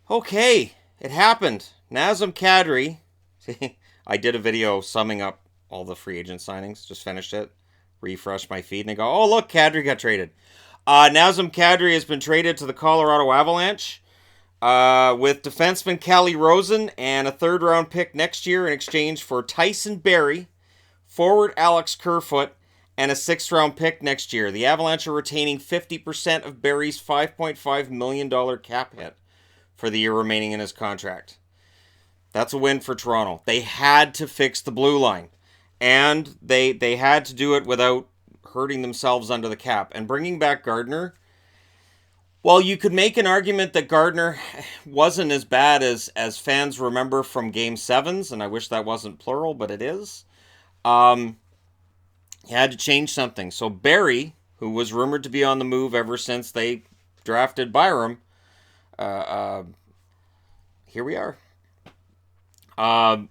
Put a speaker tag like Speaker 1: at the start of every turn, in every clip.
Speaker 1: Okay, it happened. Nazem Kadri. I did a video summing up all the free agent signings. Just finished it. Refreshed my feed and I go, oh, look, Kadri got traded. Nazem Kadri has been traded to the Colorado Avalanche with defenseman Callie Rosen and a third round pick next year in exchange for Tyson Barrie, forward Alex Kerfoot, and a sixth round pick next year. The Avalanche are retaining 50% of Barrie's $5.5 million cap hit for the year remaining in his contract. That's a win for Toronto. They had to fix the blue line, and they had to do it without hurting themselves under the cap. And bringing back Gardner, well, you could make an argument that Gardner wasn't as bad as fans remember from Game 7s, and I wish that wasn't plural, but it is. Um, he had to change something. So Barrie, who was rumored to be on the move ever since they drafted Byram, uh, uh, here we are.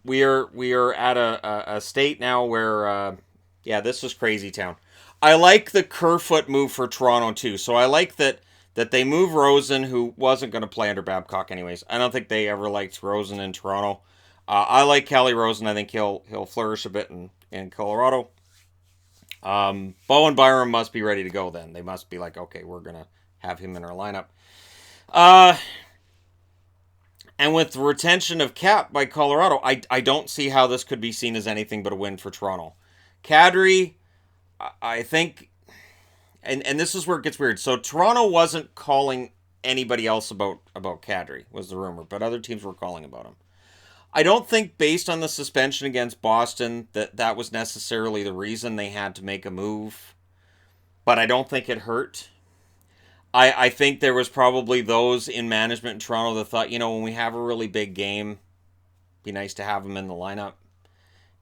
Speaker 1: We are at a state now where yeah, this was crazy town. I like the Kerfoot move for Toronto too. So I like that they move Rosen, who wasn't going to play under Babcock anyways. I don't think they ever liked Rosen in Toronto. I like Callie Rosen. I think he'll flourish a bit in Colorado. Bo and Byram must be ready to go then. They must be like, okay, we're gonna have him in our lineup. Uh, and with the retention of cap by Colorado, I don't see how this could be seen as anything but a win for Toronto. Kadri, I think, and this is where it gets weird. So Toronto wasn't calling anybody else about Kadri, was the rumor, but other teams were calling about him. I don't think, based on the suspension against Boston, that was necessarily the reason they had to make a move, but I don't think it hurt. I think there was probably those in management in Toronto that thought, when we have a really big game, it'd be nice to have him in the lineup.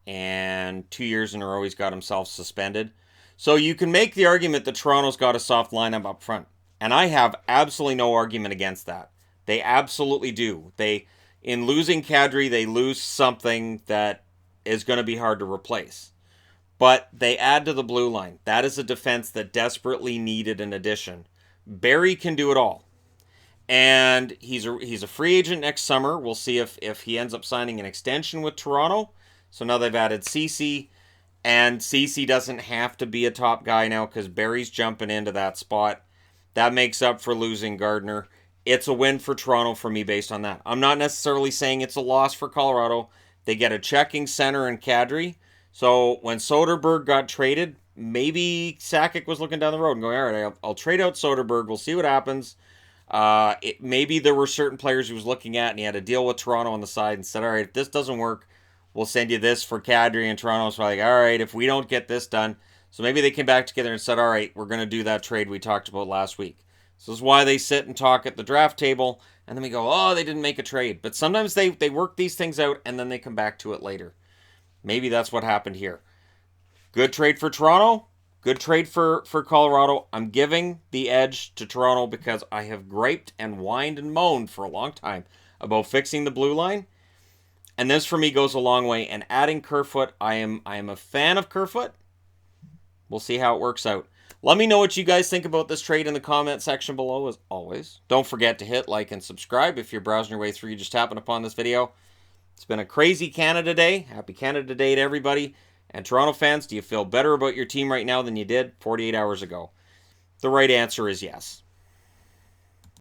Speaker 1: And 2 years in a row, he's got himself suspended. So you can make the argument that Toronto's got a soft lineup up front. And I have absolutely no argument against that. They absolutely do. In losing Kadri, they lose something that is going to be hard to replace. But they add to the blue line. That is a defense that desperately needed an addition. Barrie can do it all. And he's a free agent next summer. We'll see if he ends up signing an extension with Toronto. So now they've added Ceci, and Ceci doesn't have to be a top guy now because Barrie's jumping into that spot. That makes up for losing Gardner. It's a win for Toronto for me based on that. I'm not necessarily saying it's a loss for Colorado. They get a checking center in Kadri. So when Soderberg got traded, maybe Sakic was looking down the road and going, all right, I'll trade out Soderberg. We'll see what happens. Maybe there were certain players he was looking at, and he had to deal with Toronto on the side and said, all right, if this doesn't work, we'll send you this for Kadri. And Toronto's like, all right, if we don't get this done. So maybe they came back together and said, all right, we're going to do that trade we talked about last week. So this is why they sit and talk at the draft table, and then we go, oh, they didn't make a trade. But sometimes they work these things out, and then they come back to it later. Maybe that's what happened here. Good trade for Toronto. Good trade for Colorado. I'm giving the edge to Toronto because I have griped and whined and moaned for a long time about fixing the blue line. And this for me goes a long way. And adding Kerfoot, I am a fan of Kerfoot. We'll see how it works out. Let me know what you guys think about this trade in the comment section below, as always. Don't forget to hit like and subscribe if you're browsing your way through. You just happened upon this video. It's been a crazy Canada Day. Happy Canada Day to everybody. And Toronto fans, do you feel better about your team right now than you did 48 hours ago? The right answer is yes.